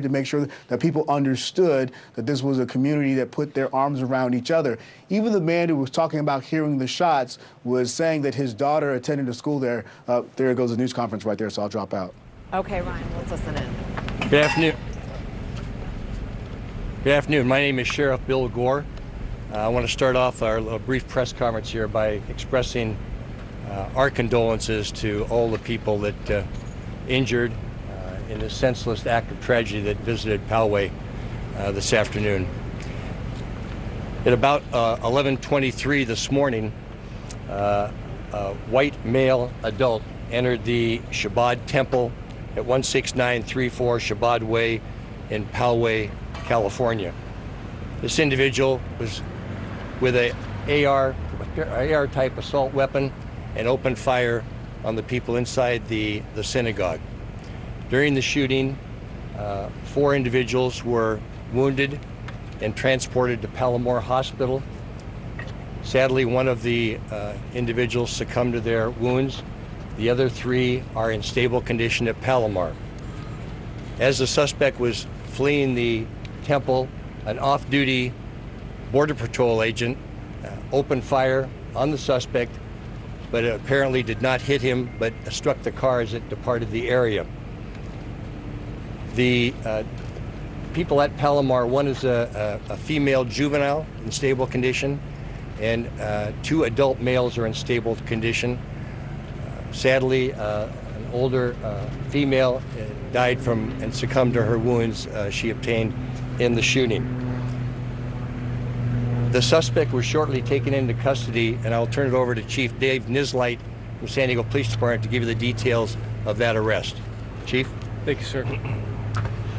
to make sure that people understood that this was a community that put their arms around each other. Even the man who was talking about hearing the shots was saying that his daughter attended a school there. There goes the news conference right there, so I'll drop out. Okay, Ryan, let's listen in. Good afternoon. Good afternoon. My name is Sheriff Bill Gore. I want to start off our brief press conference here by expressing our condolences to all the people that injured in this senseless act of tragedy that visited Poway this afternoon. At about 11:23 this morning, a white male adult entered the Shabbat Temple at 16934 Shabbat Way in Poway, California. This individual was with a AR-type assault weapon and opened fire on the people inside the synagogue. During the shooting, 4 individuals were wounded and transported to Palomar Hospital. Sadly, one of the individuals succumbed to their wounds. The other 3 are in stable condition at Palomar. As the suspect was fleeing the temple, an off-duty Border Patrol agent opened fire on the suspect, but it apparently did not hit him, but struck the car as it departed the area. The people at Palomar, one is a female juvenile in stable condition, and 2 adult males are in stable condition. Sadly, an older female died from and succumbed to her wounds she obtained in the shooting. The suspect was shortly taken into custody, and I'll turn it over to Chief Dave Nislight from San Diego Police Department to give you the details of that arrest. Chief? Thank you, sir.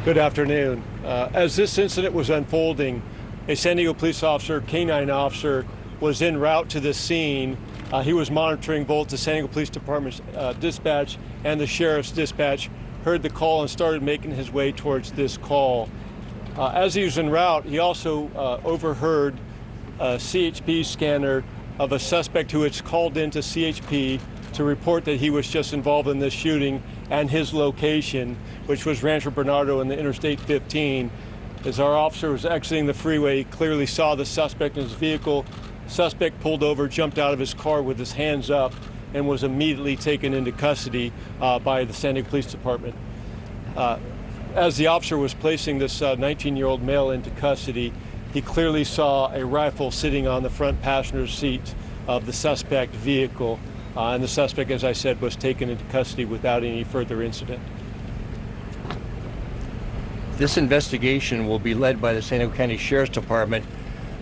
Good afternoon. As this incident was unfolding, a San Diego police officer, canine officer, was en route to the scene. He was monitoring both the San Diego Police Department's dispatch and the sheriff's dispatch, heard the call and started making his way towards this call. As he was en route, he also overheard a CHP scanner of a suspect who had called into CHP to report that he was just involved in this shooting, and his location, which was Rancho Bernardo and the Interstate 15. As our officer was exiting the freeway, he clearly saw the suspect in his vehicle. Suspect pulled over, jumped out of his car with his hands up, and was immediately taken into custody by the San Diego Police Department. As the officer was placing this 19-year-old male into custody, he clearly saw a rifle sitting on the front passenger seat of the suspect vehicle. And the suspect, as I said, was taken into custody without any further incident. This investigation will be led by the San Diego County Sheriff's Department,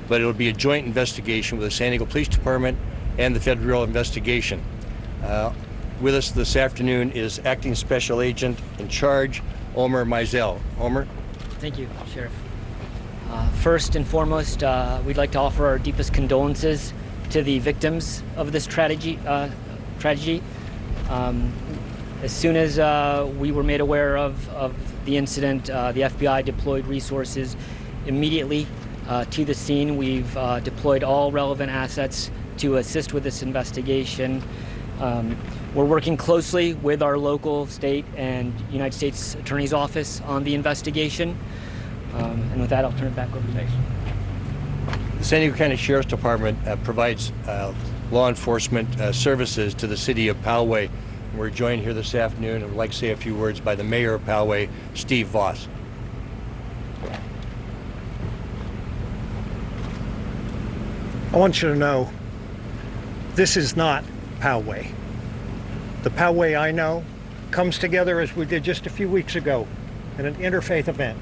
but it will be a joint investigation with the San Diego Police Department and the Federal Bureau of Investigation. With us this afternoon is Acting Special Agent in Charge, Omer Mizell. Omer? Thank you, Sheriff. First and foremost, we'd like to offer our deepest condolences to the victims of this tragedy. As soon as we were made aware of the incident, the FBI deployed resources immediately to the scene. We've deployed all relevant assets to assist with this investigation. We're working closely with our local, state, and United States Attorney's Office on the investigation. And with that, I'll turn it back over to you. The San Diego County Sheriff's Department provides law enforcement services to the city of Poway. We're joined here this afternoon, and would like to say a few words by the mayor of Poway, Steve Voss. I want you to know, this is not Poway. The Poway I know comes together as we did just a few weeks ago in an interfaith event.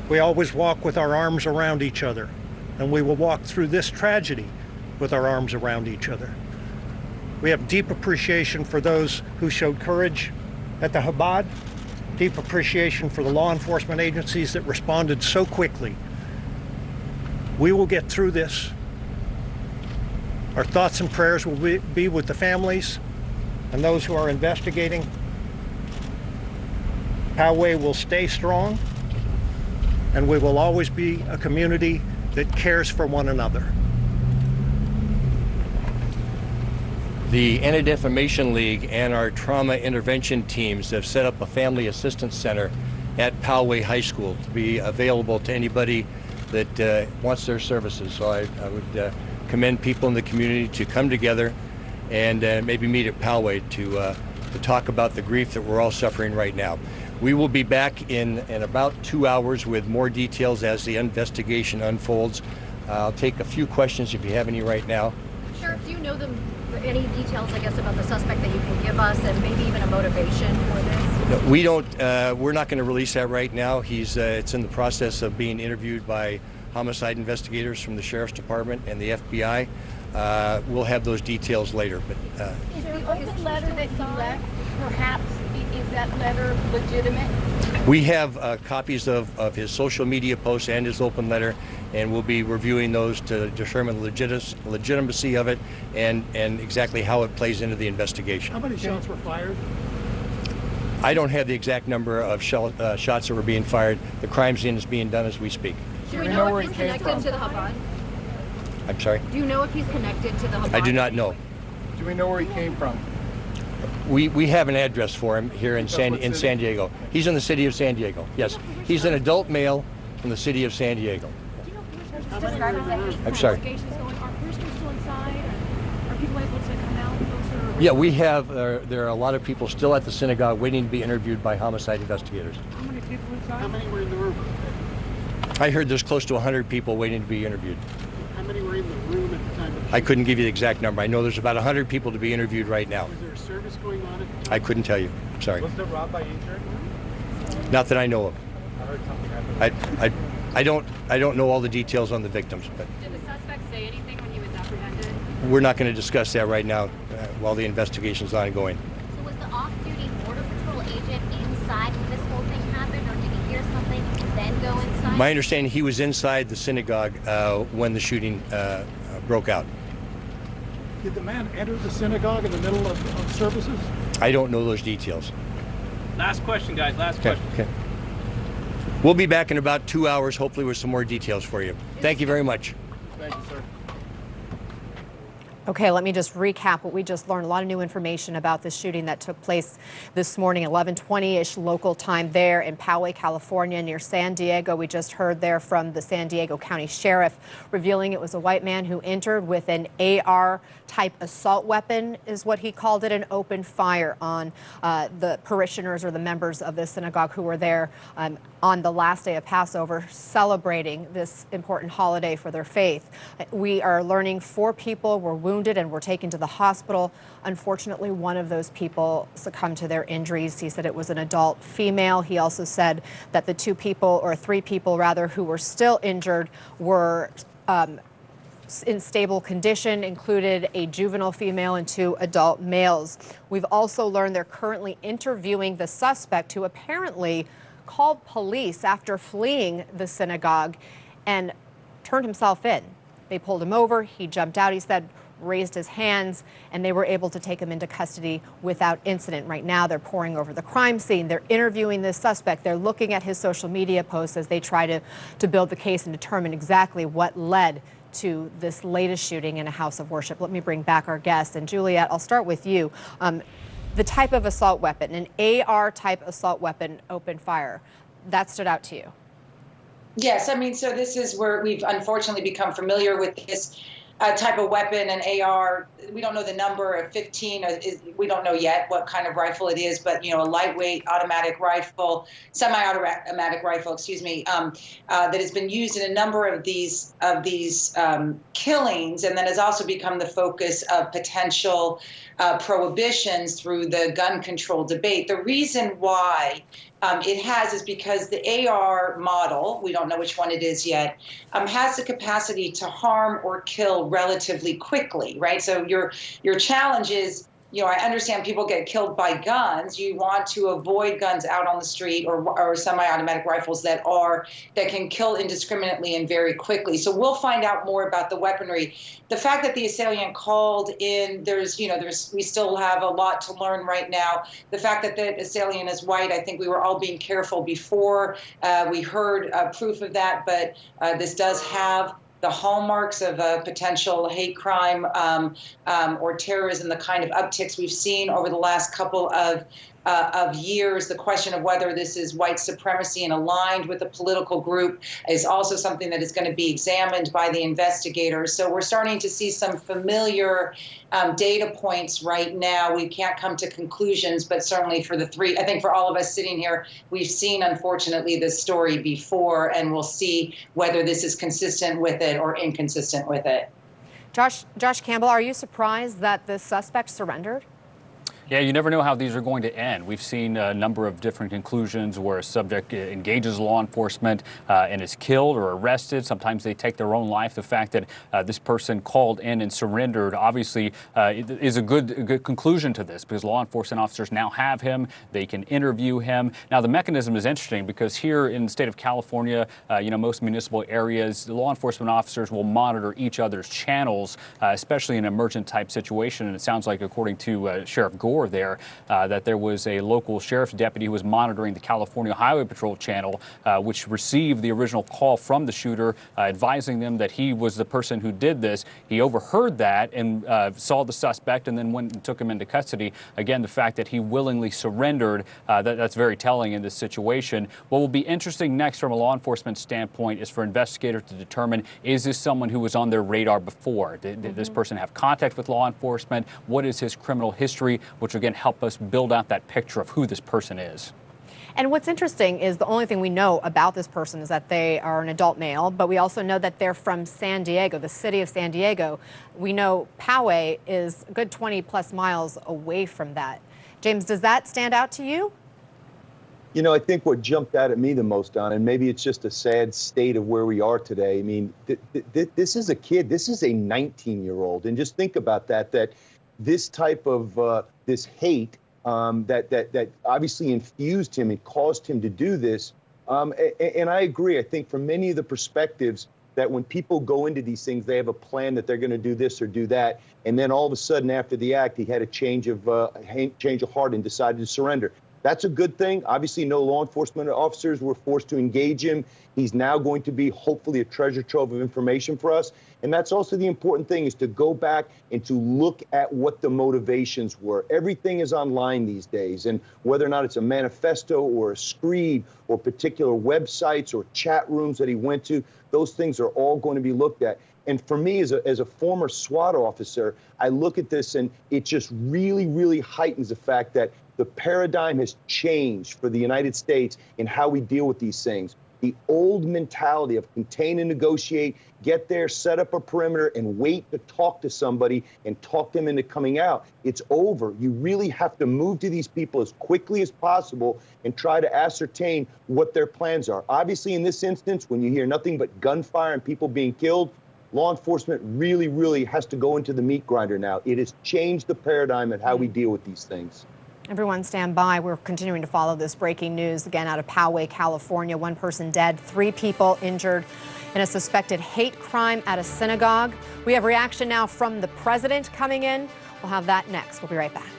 We always walk with our arms around each other, and we will walk through this tragedy with our arms around each other. We have deep appreciation for those who showed courage at the Chabad, deep appreciation for the law enforcement agencies that responded so quickly. We will get through this. Our thoughts and prayers will be with the families and those who are investigating. Poway will stay strong, and we will always be a community that cares for one another. The Anti-Defamation League and our trauma intervention teams have set up a family assistance center at Poway High School to be available to anybody that wants their services. So I would commend people in the community to come together and maybe meet at Poway to talk about the grief that we're all suffering right now. We will be back in about 2 hours with more details as the investigation unfolds. I'll take a few questions if you have any right now. Sheriff, do you know any details, I guess, about the suspect that you can give us, and maybe even a motivation for this? No, we don't. We're not going to release that right now. It's in the process of being interviewed by homicide investigators from the Sheriff's Department and the FBI. We'll have those details later. But is the open letter that he left, perhaps, is that letter legitimate? we have copies of his social media posts and his open letter, and we'll be reviewing those to determine the legitimacy of it and exactly how it plays into the investigation. How many shots were fired? I don't have the exact number of shots that were being fired. The crime scene is being done as we speak. Do we know if he's connected to the Chabad? I'm sorry? Do you know if he's connected to the Chabad? I do not know. Do we know where he came from? We have an address for him here in San Diego. He's in the city of San Diego. Yes, he's an adult male from the city of San Diego. Do you know if there's still inside? I'm sorry. Investigations going on. Are prisoners still inside? Are people able to come out? Those are Yeah, we have. There are a lot of people still at the synagogue waiting to be interviewed by homicide investigators. How many people inside? How many were in the room? I heard there's close to 100 people waiting to be interviewed. How many were in the room at the time? I couldn't give you the exact number. I know there's about 100 people to be interviewed right now. Was there a service going on at the time? I couldn't tell you. Sorry. Was the rabbi injured? Not that I know of. I heard something happened. I don't know all the details on the victims, but Did the suspect say anything when he was apprehended? we're not going to discuss that right now while the investigation is ongoing. So was the off-duty Border Patrol agent inside when this whole thing happened, or did he hear something and then go inside? My understanding, he was inside the synagogue when the shooting broke out. Did the man enter the synagogue in the middle of services? I don't know those details. Last question, guys. Last Okay. question. Okay. We'll be back in about 2 hours, hopefully with some more details for you. Thank you very much. Thank you, sir. Okay, let me just recap what we just learned. A lot of new information about this shooting that took place this morning, 11:20-ish local time there in Poway, California, near San Diego. We just heard there from the San Diego County Sheriff revealing it was a white man who entered with an AR-type assault weapon, is what he called it, and opened fire on the parishioners or the members of the synagogue who were there on the last day of Passover, celebrating this important holiday for their faith. We are learning 4 people were wounded and were taken to the hospital. Unfortunately, one of those people succumbed to their injuries. He said it was an adult female. He also said that the 2 people, or 3 people rather, who were still injured were in stable condition, included a juvenile female and 2 adult males. We've also learned they're currently interviewing the suspect, who apparently called police after fleeing the synagogue and turned himself in. They pulled him over. He jumped out, he said, raised his hands, and they were able to take him into custody without incident. Right now, they're poring over the crime scene. They're interviewing this suspect. They're looking at his social media posts as they try to build the case and determine exactly what led to this latest shooting in a house of worship. Let me bring back our guest. And Juliet, I'll start with you. The type of assault weapon, an AR-type assault weapon, opened fire. That stood out to you? Yes, I mean, so this is where we've unfortunately become familiar with this type of weapon, an AR. We don't know the number of 15. We don't know yet what kind of rifle it is, but, you know, a lightweight automatic rifle, semi-automatic rifle, excuse me, that has been used in a number of these killings, and then has also become the focus of potential prohibitions through the gun control debate. The reason why it has is because the AR model, we don't know which one it is yet, has the capacity to harm or kill relatively quickly, right? So your challenge is, you know, I understand people get killed by guns. You want to avoid guns out on the street, or semi-automatic rifles that can kill indiscriminately and very quickly. So we'll find out more about the weaponry. The fact that the assailant called in, we still have a lot to learn right now. The fact that the assailant is white, I think we were all being careful before we heard proof of that, but this does have the hallmarks of a potential hate crime or terrorism, the kind of upticks we've seen over the last couple of of years. The question of whether this is white supremacy and aligned with a political group is also something that is going to be examined by the investigators. So we're starting to see some familiar data points right now. We can't come to conclusions, but certainly for the three, I think for all of us sitting here, we've seen, unfortunately, this story before, and we'll see whether this is consistent with it or inconsistent with it. Josh Campbell, are you surprised that the suspect surrendered? Yeah, you never know how these are going to end. We've seen a number of different conclusions where a subject engages law enforcement and is killed or arrested. Sometimes they take their own life. The fact that this person called in and surrendered obviously is a good conclusion to this, because law enforcement officers now have him. They can interview him. Now, the mechanism is interesting because here in the state of California, most municipal areas, the law enforcement officers will monitor each other's channels, especially in an emergent type situation. And it sounds like, according to Sheriff Gore there, that there was a local sheriff's deputy who was monitoring the California Highway Patrol channel, which received the original call from the shooter, advising them that he was the person who did this. He overheard that and saw the suspect and then went and took him into custody. Again, the fact that he willingly surrendered, that's very telling in this situation. What will be interesting next from a law enforcement standpoint is for investigators to determine, is this someone who was on their radar before? Did this person have contact with law enforcement? What is his criminal history? Which again help us build out that picture of who this person is. And what's interesting is the only thing we know about this person is that they are an adult male, but we also know that they're from San Diego, the city of San Diego. We know Poway is a good 20 plus miles away from that. James, does that stand out to you? You know, I think what jumped out at me the most, on, and maybe it's just a sad state of where we are today. I mean, this is a kid. This is a 19-year-old. And just think about that this type of this hate that obviously infused him and caused him to do this. And I agree. I think from many of the perspectives that when people go into these things, they have a plan that they're going to do this or do that. And then all of a sudden after the act, he had a change of heart and decided to surrender. That's a good thing. Obviously, no law enforcement officers were forced to engage him. He's now going to be hopefully a treasure trove of information for us. And that's also the important thing, is to go back and to look at what the motivations were. Everything is online these days. And whether or not it's a manifesto or a screed or particular websites or chat rooms that he went to, those things are all going to be looked at. And for me, as a former SWAT officer, I look at this and it just really, really heightens the fact that the paradigm has changed for the United States in how we deal with these things. The old mentality of contain and negotiate, get there, set up a perimeter, and wait to talk to somebody and talk them into coming out. It's over. You really have to move to these people as quickly as possible and try to ascertain what their plans are. Obviously, in this instance, when you hear nothing but gunfire and people being killed, law enforcement really, really has to go into the meat grinder now. It has changed the paradigm and how we deal with these things. Everyone stand by. We're continuing to follow this breaking news again out of Poway, California. 1 person dead, 3 people injured in a suspected hate crime at a synagogue. We have reaction now from the president coming in. We'll have that next. We'll be right back.